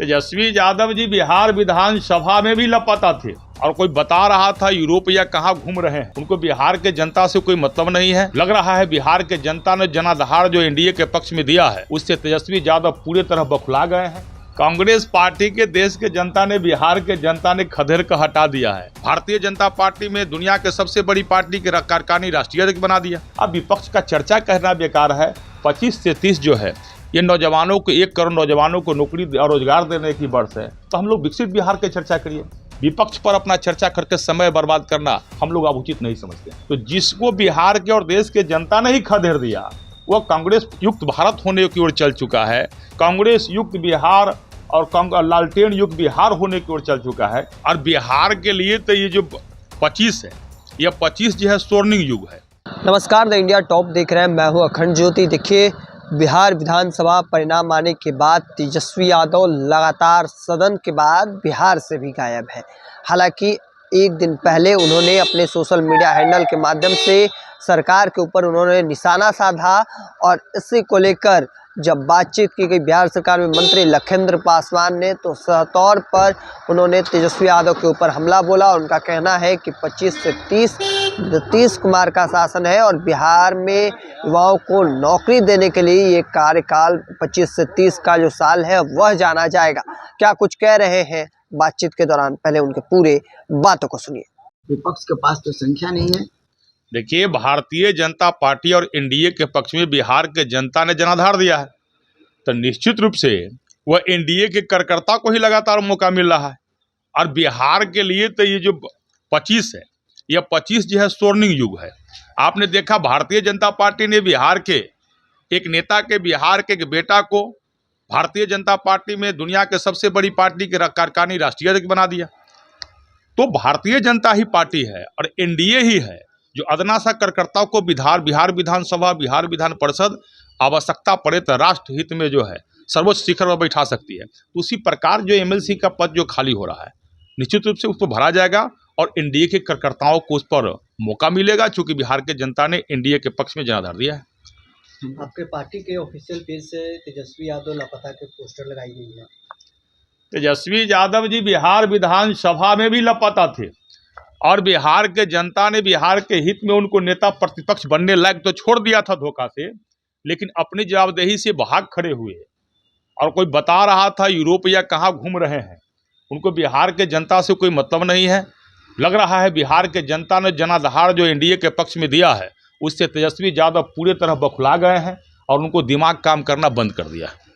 तेजस्वी यादव जी बिहार विधानसभा में भी लापता थे और कोई बता रहा था यूरोप या कहाँ घूम रहे हैं। उनको बिहार के जनता से कोई मतलब नहीं है। लग रहा है बिहार के जनता ने जनाधार जो एनडीए के पक्ष में दिया है उससे तेजस्वी यादव पूरी तरह बौखला गए हैं। कांग्रेस पार्टी के देश के जनता ने, बिहार के जनता ने खदेड़ कर हटा दिया है। भारतीय जनता पार्टी में दुनिया के सबसे बड़ी पार्टी के कार्यकारिणी राष्ट्रीय अध्यक्ष बना दिया। अब विपक्ष का चर्चा कहना बेकार है। 25 से 30 जो है ये नौजवानों को, 1 करोड़ नौजवानों को नौकरी और रोजगार देने की वर्ष है। तो हम लोग विकसित बिहार की चर्चा करिए। विपक्ष पर अपना चर्चा करके समय बर्बाद करना हम लोग अब उचित नहीं समझते। तो जिसको बिहार के और देश के जनता ने ही खदेड़ दिया वो कांग्रेस युक्त भारत होने की ओर चल चुका है। कांग्रेस युक्त बिहार और लालटेन युक्त बिहार होने की ओर चल चुका है। और बिहार के लिए तो ये जो 25 है, ये 25 जो है स्वर्णिम युग है। नमस्कार, द इंडिया टॉप देख रहे हैं। मैं हूं अखंड ज्योति। देखिए, बिहार विधानसभा परिणाम आने के बाद तेजस्वी यादव लगातार सदन के बाद बिहार से भी गायब है। हालांकि एक दिन पहले उन्होंने अपने सोशल मीडिया हैंडल के माध्यम से सरकार के ऊपर उन्होंने निशाना साधा और इसी को लेकर जब बातचीत की गई बिहार सरकार में मंत्री लखेंद्र पासवान ने, तो तौर पर उन्होंने तेजस्वी यादव के ऊपर हमला बोला। उनका कहना है कि 25 से 30 नीतीश कुमार का शासन है और बिहार में युवाओं को नौकरी देने के लिए ये कार्यकाल 25 से 30 का जो साल है वह जाना जाएगा। क्या कुछ कह रहे हैं बातचीत के दौरान, पहले उनके पूरे बातों को सुनिए। विपक्ष के पास तो संख्या नहीं है। देखिए, भारतीय जनता पार्टी और एनडीए के पक्ष में बिहार के जनता ने जनाधार दिया है, तो निश्चित रूप से वह एनडीए के कार्यकर्ता को ही लगातार मौका मिल रहा है। और बिहार के लिए तो ये जो 25 है, यह 25 जो है स्वर्णिम युग है। आपने देखा भारतीय जनता पार्टी ने बिहार के एक नेता के, बिहार के एक बेटा को भारतीय जनता पार्टी में दुनिया के सबसे बड़ी पार्टी के कार्यकारिणी राष्ट्रीय अध्यक्ष बना दिया। तो भारतीय जनता ही पार्टी है और एनडीए ही है जो अदना सा कार्यकर्ताओं को बिहार विधानसभा, बिहार विधान परिषद आवश्यकता पड़े तो राष्ट्र हित में जो है सर्वोच्च शिखर पर बैठा सकती है। तो उसी प्रकार जो एमएलसी का पद जो खाली हो रहा है निश्चित रूप से उसको भरा जाएगा और एनडीए के कार्यकर्ताओं को उस पर मौका मिलेगा, चूंकि बिहार के जनता ने एनडीए के पक्ष में जनाधार दिया है। आपके पार्टी के ऑफिशियल पेज से तेजस्वी यादव लापता के पोस्टर लगाई गई है। तेजस्वी यादव जी बिहार विधानसभा में भी लापता थे और बिहार के जनता ने बिहार के हित में उनको नेता प्रतिपक्ष बनने लायक तो छोड़ दिया था धोखा से, लेकिन अपनी जवाबदेही से भाग खड़े हुए और कोई बता रहा था यूरोप या कहाँ घूम रहे हैं। उनको बिहार के जनता से कोई मतलब नहीं है। लग रहा है बिहार के जनता ने जनाधार जो एनडीए के पक्ष में दिया है उससे तेजस्वी यादव पूरी तरह बौखला गए हैं और उनको दिमाग काम करना बंद कर दिया है।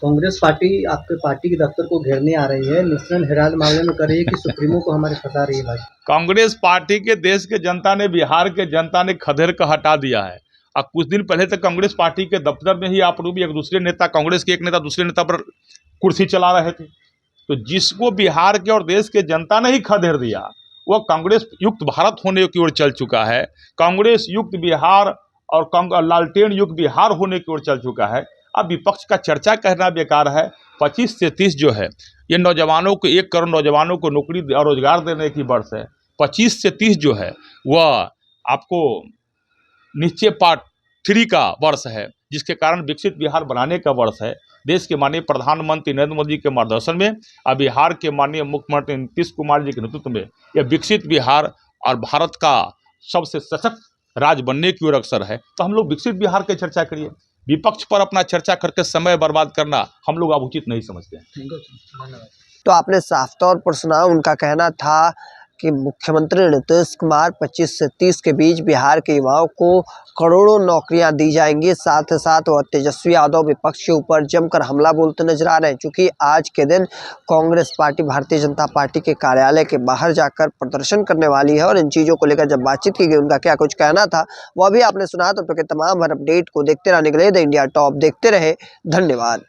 कांग्रेस पार्टी आपके पार्टी के दफ्तर को घेरने आ रही है, नेशनल हेराल्ड मामले में कर रही है कि सुप्रीमो को हमारे फंसा रही है भाई। कांग्रेस पार्टी के देश के जनता ने, बिहार के जनता ने खदेड़ कर हटा दिया है। अब कुछ दिन पहले तक कांग्रेस पार्टी के दफ्तर में ही आप लोग भी एक दूसरे नेता, कांग्रेस के एक नेता दूसरे नेता पर कुर्सी चला रहे थे। तो जिसको बिहार के और देश के जनता ने ही खदेड़ दिया वह कांग्रेस युक्त भारत होने की ओर चल चुका है। कांग्रेस युक्त बिहार और लालटेन युक्त बिहार होने की ओर चल चुका है। अब विपक्ष का चर्चा कहना बेकार है। 25 से 30 जो है ये नौजवानों को, 1 करोड़ नौजवानों को नौकरी और रोजगार देने की वर्ष है। 25 से 30 जो है वह आपको निश्चय पार्ट 3 का वर्ष है, जिसके कारण विकसित बिहार बनाने का वर्ष है। देश के माननीय प्रधानमंत्री नरेंद्र मोदी के मार्गदर्शन में और बिहार के माननीय मुख्यमंत्री नीतीश कुमार जी के नेतृत्व में यह विकसित बिहार और भारत का सबसे सशक्त राज्य बनने की ओर अग्रसर है। तो हम लोग विकसित बिहार की चर्चा करिए। विपक्ष पर अपना चर्चा करके समय बर्बाद करना हम लोग अब उचित नहीं समझते हैं। तो आपने साफ तौर पर सुना, उनका कहना था कि मुख्यमंत्री नीतीश कुमार 25 से 30 के बीच बिहार के युवाओं को करोड़ों नौकरियां दी जाएंगी। साथ ही साथ वह तेजस्वी यादव विपक्ष के ऊपर जमकर हमला बोलते नजर आ रहे हैं, क्योंकि आज के दिन कांग्रेस पार्टी भारतीय जनता पार्टी के कार्यालय के बाहर जाकर प्रदर्शन करने वाली है। और इन चीज़ों को लेकर जब बातचीत की गई, उनका क्या कुछ कहना था वह भी आपने सुना। तो तमाम हर अपडेट को देखते रहने के लिए द इंडिया टॉप देखते रहे। धन्यवाद।